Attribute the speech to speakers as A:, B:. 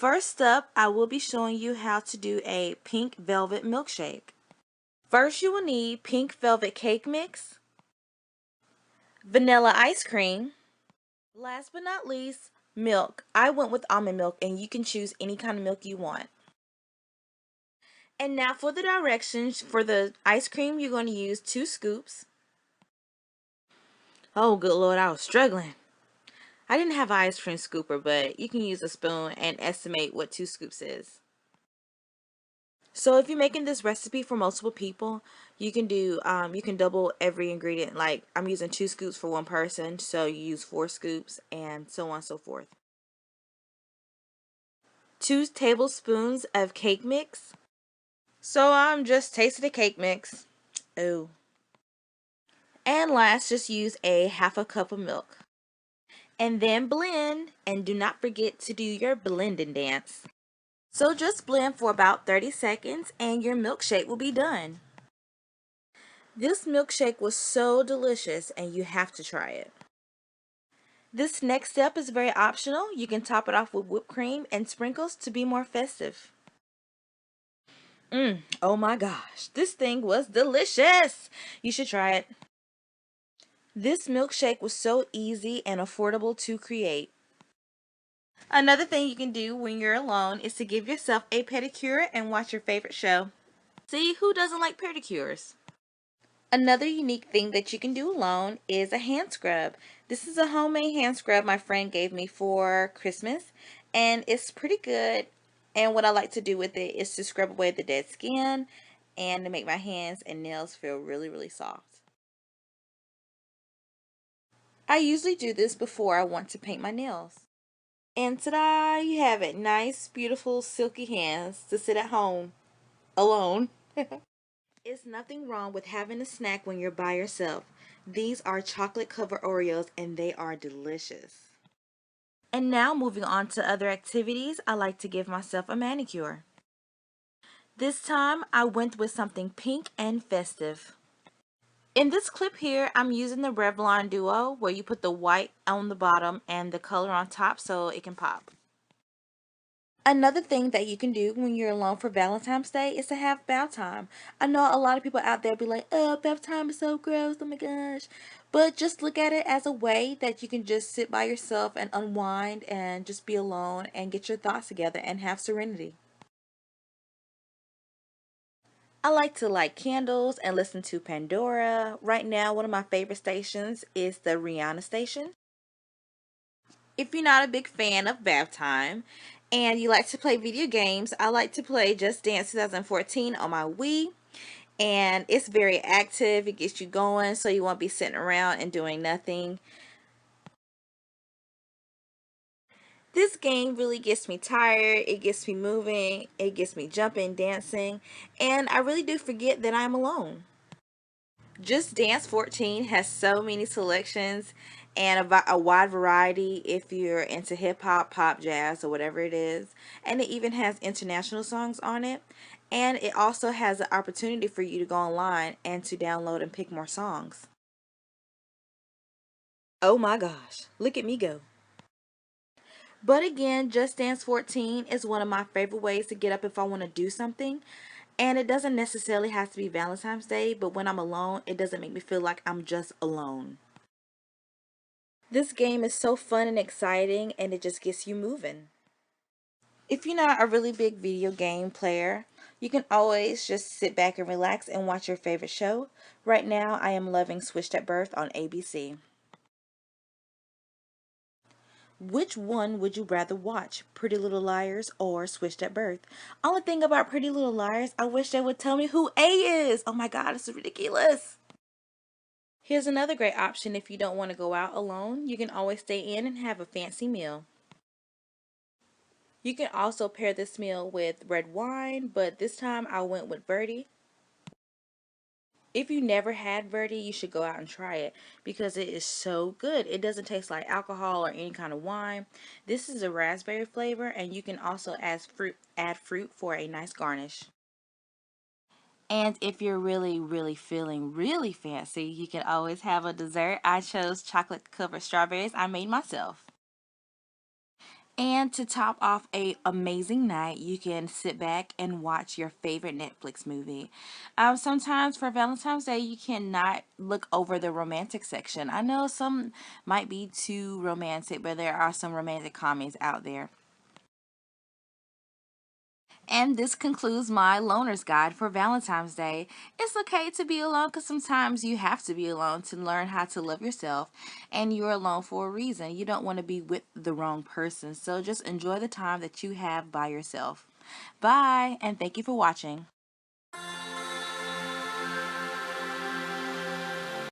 A: First up, I will be showing you how to do a pink velvet milkshake. First, you will need pink velvet cake mix, vanilla ice cream, last but not least, milk. I went with almond milk, and you can choose any kind of milk you want. And now for the directions. For the ice cream, you're going to use 2 scoops. Oh, good Lord, I was struggling. I didn't have an ice cream scooper, but you can use a spoon and estimate what 2 scoops is. So if you're making this recipe for multiple people, you can double every ingredient. Like I'm using 2 scoops for one person, so you use 4 scoops and so on and so forth. 2 tablespoons of cake mix. So I'm just tasting the cake mix. Oh. And last, just use a half a cup of milk. And then blend, and do not forget to do your blending dance. So just blend for about 30 seconds and your milkshake will be done. This milkshake was so delicious and you have to try it. This next step is very optional. You can top it off with whipped cream and sprinkles to be more festive. Oh my gosh, this thing was delicious. You should try it. This milkshake was so easy and affordable to create. Another thing you can do when you're alone is to give yourself a pedicure and watch your favorite show. See, who doesn't like pedicures? Another unique thing that you can do alone is a hand scrub. This is a homemade hand scrub my friend gave me for Christmas, and it's pretty good. And what I like to do with it is to scrub away the dead skin and to make my hands and nails feel really, really soft. I usually do this before I want to paint my nails. And ta-da, you have it. Nice, beautiful, silky hands to sit at home alone. It's nothing wrong with having a snack when you're by yourself. These are chocolate covered Oreos and they are delicious. And now moving on to other activities, I like to give myself a manicure. This time I went with something pink and festive. In this clip here, I'm using the Revlon Duo where you put the white on the bottom and the color on top so it can pop. Another thing that you can do when you're alone for Valentine's Day is to have bath time. I know a lot of people out there be like, oh, bath time is so gross, oh my gosh. But just look at it as a way that you can just sit by yourself and unwind and just be alone and get your thoughts together and have serenity. I like to light candles and listen to Pandora. Right now, one of my favorite stations is the Rihanna station. If you're not a big fan of bath time and you like to play video games, I like to play Just Dance 2014 on my Wii. And it's very active. It gets you going so you won't be sitting around and doing nothing. This game really gets me tired. It gets me moving. It gets me jumping, dancing. And I really do forget that I'm alone. Just Dance 14 has so many selections and a wide variety if you're into hip hop, pop, jazz, or whatever it is. And it even has international songs on it. And it also has an opportunity for you to go online and to download and pick more songs. Oh my gosh, look at me go. But again, Just Dance 14 is one of my favorite ways to get up if I want to do something. And it doesn't necessarily have to be Valentine's Day, but when I'm alone, it doesn't make me feel like I'm just alone. This game is so fun and exciting, and it just gets you moving. If you're not a really big video game player, you can always just sit back and relax and watch your favorite show. Right now, I am loving Switched at Birth on ABC. Which one would you rather watch, Pretty Little Liars or Switched at Birth? Only thing about Pretty Little Liars, I wish they would tell me who A is. Oh my God, this is ridiculous. Here's another great option if you don't want to go out alone. You can always stay in and have a fancy meal. You can also pair this meal with red wine, but this time I went with Verde. If you never had Verde, you should go out and try it because it is so good. It doesn't taste like alcohol or any kind of wine. This is a raspberry flavor, and you can also add fruit for a nice garnish. And if you're really feeling really fancy, you can always have a dessert. I chose chocolate covered strawberries I made myself. And to top off a amazing night, you can sit back and watch your favorite Netflix movie. Sometimes for Valentine's Day, you cannot look over the romantic section. I know some might be too romantic, but there are some romantic comedies out there. And this concludes my loner's guide for Valentine's Day. It's okay to be alone because sometimes you have to be alone to learn how to love yourself. And you're alone for a reason. You don't want to be with the wrong person. So just enjoy the time that you have by yourself. Bye, and thank you for watching.